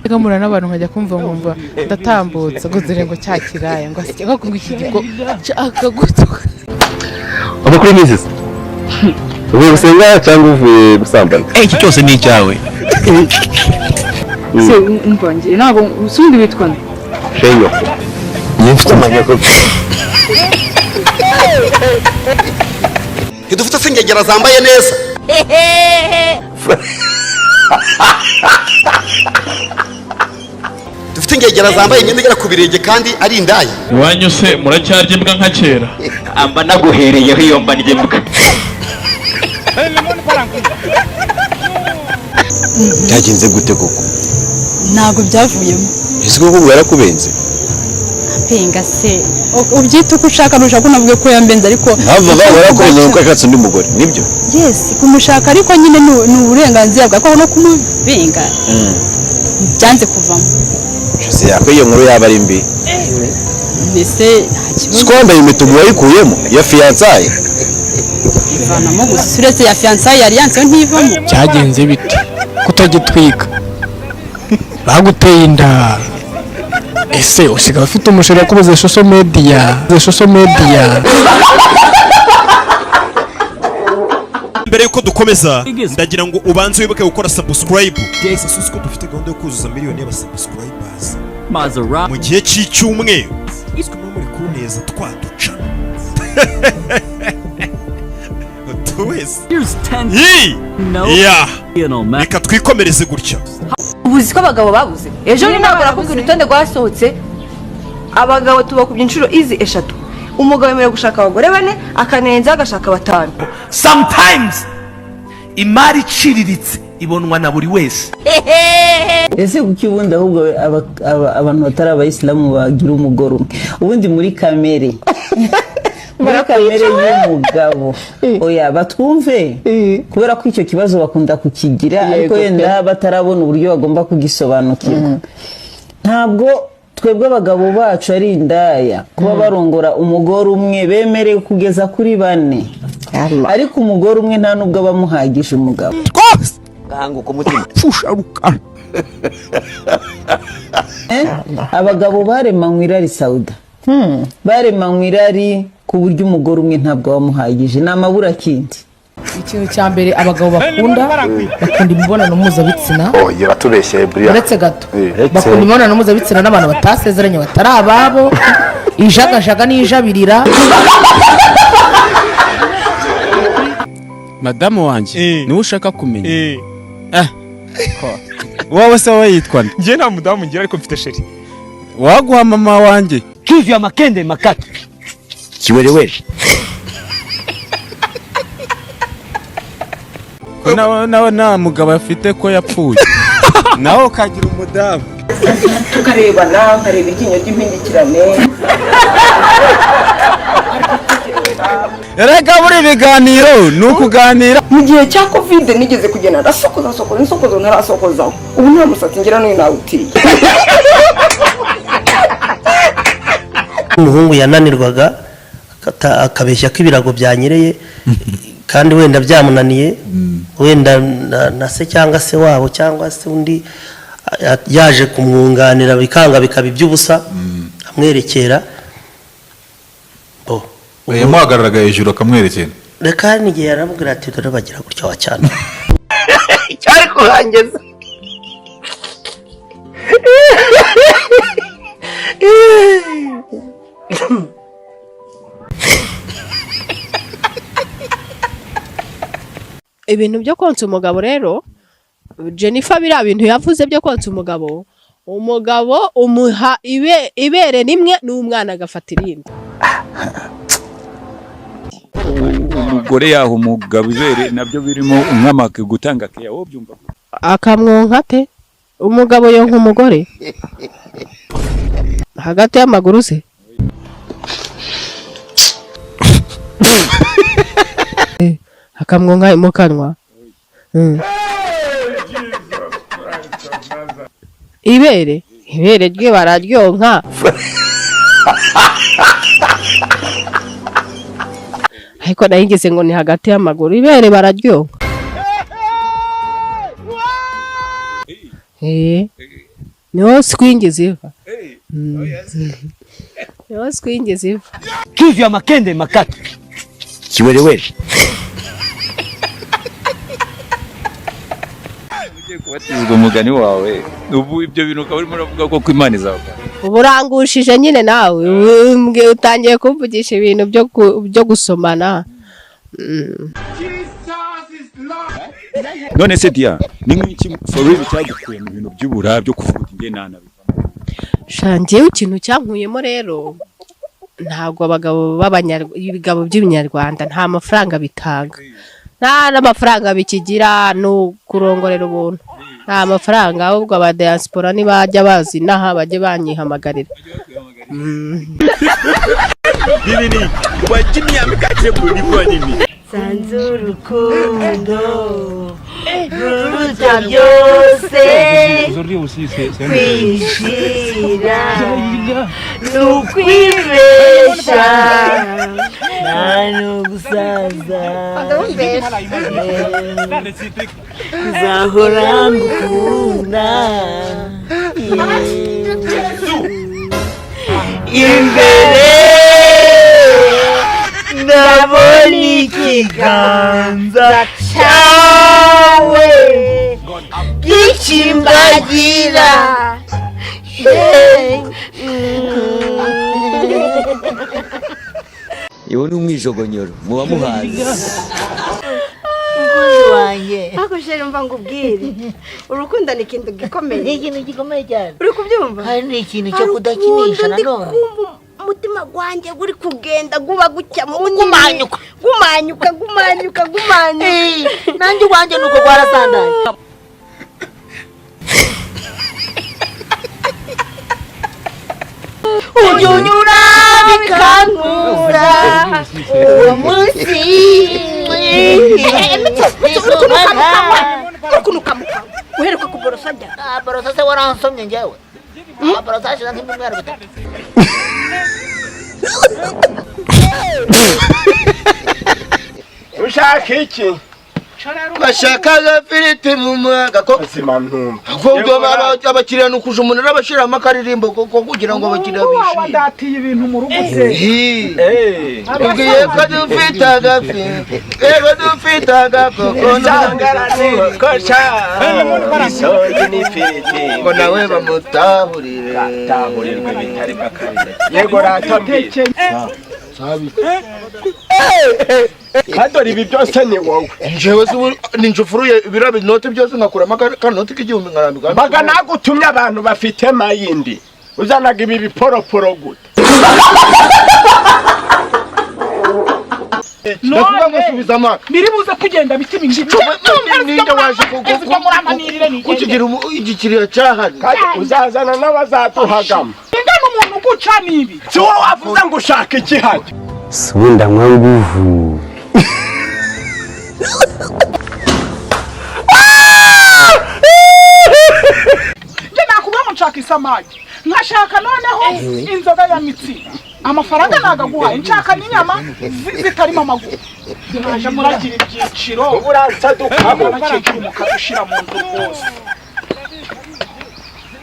Reka murana abantu nkajya kumva nkumva ndatambutse guzire ngo cyakiraya ngo asike ngo ikigigo cyakagutwa. Amakuru n'izis. Uvuye gusenga cyangwa uvuye gusambana? Iki cyose ni icyawe. Se umvange ntabwo usundi witwa Sheyo. Yifite amanyako. Kidufite singegera zambaye neza. Dufite ingegera zambaye imyenda igera ku birenge kandi ari indaya. Iwanyu se muracyarya imbwa nka kera? Amba naguhereyeho iyo mba n'imbwa. Byagenze gute koko? ntago byavuyemo. Ese koko yarakubenze? Penga se ubyita uko ushaka nushaka navuge ko yambenze ariko ntava warakubenze nuko ashatse undi mugore nibyo? Yes kumushaka ariko nyine ni uburenganzira bwa ko no kumubenga byanze kuvamo. Jose yakwiye nkuru yaba ari mbi. Mbese Skwambaye imitugu wayikuyemo ya fiançaye. Ivanamo gusa uretse ya fiançaye yari yanse ntivamo. Cyagenze bite kutagitwika baguteye inda? Ese usigaye ufite umusheri kubuza social media Mbere yuko dukomeza ndagira ngo ubanze wibuke gukora subscribe. Guys, ko dufite gahunda yo kuzuza miliyoni y'abasubscribers mu gihe cy'icyumweru. Iswe muri kuneza twaduca. Tuwese. Reka twikomereze gutya. Ubuzi ko abagabo babuze. Ejo ni ntabwo nakubwira urutonde rwasohotse. Abagabo tubakubye inshuro izi 3. Umugabo yemerewe gushaka abagore 4 akanenza agashaka 5. Sometimes imari iciriritse ibonwa na buri wese. Ese kuki ubundi ahubwo abantu batari abayisilamu bagira umugoro ubundi muri kamere y'umugabo oya batwumve kubera ko icyo kibazo bakunda kukigira ariko yenda batarabona uburyo bagomba kugisobanukirwa. Ntabwo twebwe abagabo bacu ari indaya kuba barongora umugore umwe bemerewe kugeza kuri 4 ariko umugore umwe nta nubwo bamuhagije umugabo Gahanguka umutima. Fusharuka. Abagabo baremanywe irari Sauda. Baremanywe irari ku buryo umugore umwe ntabwo bamuhagije n'amabura kindi. Ikintu cya mbere abagabo bakunda imibonano mpuzabitsina. Oye batubeshye buriya. Uretse gato bakunda imibonano mpuzabitsina n'abantu batasezeranye batari ababo. Ijagajaga n'ijabirira. Madamu wanje niwe ushaka kumenya. Wowe se wayitwa nde? Ngiye nta mudamu ngira ariko mfite sheri. Waguha mama wanje. Kivi ya makende makata. Kiwerewe. Nawe nta mugabo afite ko yapfuye. Nawe ukagira umudamu. Tukareba nawe nkareba iryinyo ry'impindikirane. Erega buri biganiro nukuganira. Mu gihe cya Covid nigeze kugena insokozo ntarasokoza. Ubu nta musatsi ngira no nawutiye. Umuhungu yananirwaga akabeshya ko ibirago byanyereye kandi wenda byamunaniye wenda na se cyangwa se wabo cyangwa se undi yaje kumwunganira bikanga bikaba iby'ubusa amwerekera yamuhagararaga hejuru akamwerekera. Reka n'igihe yaramubwira ati dore bagira gutya wa cyane cyari kuhangeza. Ibintu byo konsa umugabo rero Jennifer bira bintu yavuze byo konsa umugabo umuha ibere rimwe n'umwana agafata irindi. Umugore yaho umugabo ibere nabyo birimo umwamake gutanga ke yawo byumva. Akamwonka te umugabo yonka umugore hagati y'amaguru se. Akamwonka mu kanwa. Ibere rye bararyonka. Ariko nahigeze ngo ni hagati y'amaguru ibere bararyonka. niho swingi ziva niho swingi ziva kivya makende makati kiwerewere ugiye kubatizwa umugani wawe ubu ibyo bintu ukaba urimo uravuga ko Imana izabakora ubu urangushije nyine nawe utangiye kumvugisha ibintu byo gusomana. none se dia ni nk'iki for real cyagukuye mu bintu by'ubura byo kuvuga nge nana shangiye ikintu cyankuyemo rero ntabwo abagabo ibigabo by'Ibinyarwanda nta mafaranga bitanga nta n'amafaranga bikigira no kurongorera ubuntu nta mafaranga ahubwo aba diaspora nibajya bazi naha bajye banyihamagarira nini wajimye amikaje muri kwa nini sanzurukundo ruruta byose kwishira nukwibesha nanugusaza kuzahora ngukunda imbere ndabona ikiganza cyawe gikimbagira iwo ni umwijogonyoro muba muhazi umukozi wanjye ako shere mva ngubwire urukundo ni ikintu gikomeye ni ikintu gikomeye cyane uri kubyumva hari ni ikintu cyo kudakinisha nanone umutima gwanjye guri kugenda guba gucya gumanyuka nanjye wanjye nuko gwarasandaye unyunyura bikankura uwo munsi kunukamuka uheruka kuborosa jya borosa se waransomye njyewe borosa ashira nk'imwero bitatu ushaka iki bashaka agafiriti mu mwaga ko ubwo abakiriya ni ukuje umuntu n'abashiramo akaririmbo kugira ngo abakiriya bishime wadatiye ibintu mu rugo se ubwiye ko dufite agafi yego dufite agakoko nsangarane kosha isogi n'ifiriti ngo nawe bamutaburire taburirwe bitari bakarire yego ratambye kadori ibi byose ni wowe njyewe ninjufuruye ibiro binote byose ngakuramo akanoti k'igihumbi nkarambika baga nagutumye abantu bafite mayindi uzanaga ibi biporoporo gute ndavuga ngo subiza amaka biri buze kugenda biti bingi ninde waje kukigira igikiriya cyahari uzazana n'abazatuhagama ingana umuntu guca nibi si wowe wavuze ngo ushaka iki hano subunda mwanguvu nakuba mushaka isamaki nkashaka noneho inzoga ya mitsi amafaranga nagaguhaye nshaka n'inyama zitarimo amaguru naje muragira ibyiciro uransadukamo bakekira mukadushira mu nzu rwose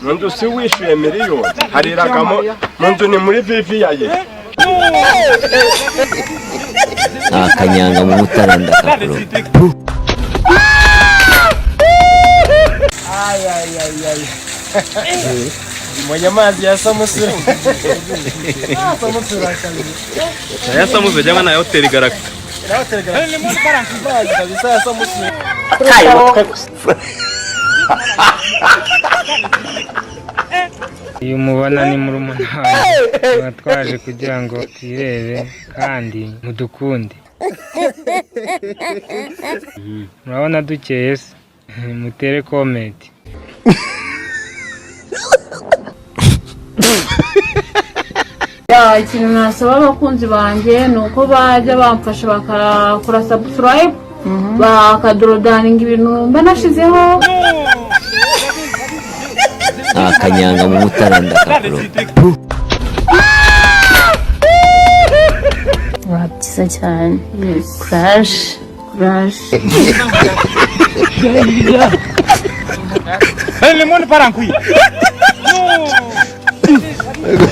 mu nzu si wishyuye miliyoni hariragamo mu nzu ni muri viviyaye akanyanga mu mutaranda kakuro mwenye mazi ya samusura samusura kabisa ya samusura jama na hotel Galaxy na hotel Galaxy ni muri baranki bazi kabisa ya samusura uyu mubona ni murumuna wanjye twaje kugira ngo twirebe kandi mudukunde murabona dukeye se mutere comment ikintu nasaba abakunzi banjye ni uko bajya bamfasha bakakora subscribe bakadorodaninga ibintu mba nashizeho akanyanga mu mutaranda kakuro byiza cyane crash lemon parankui Ego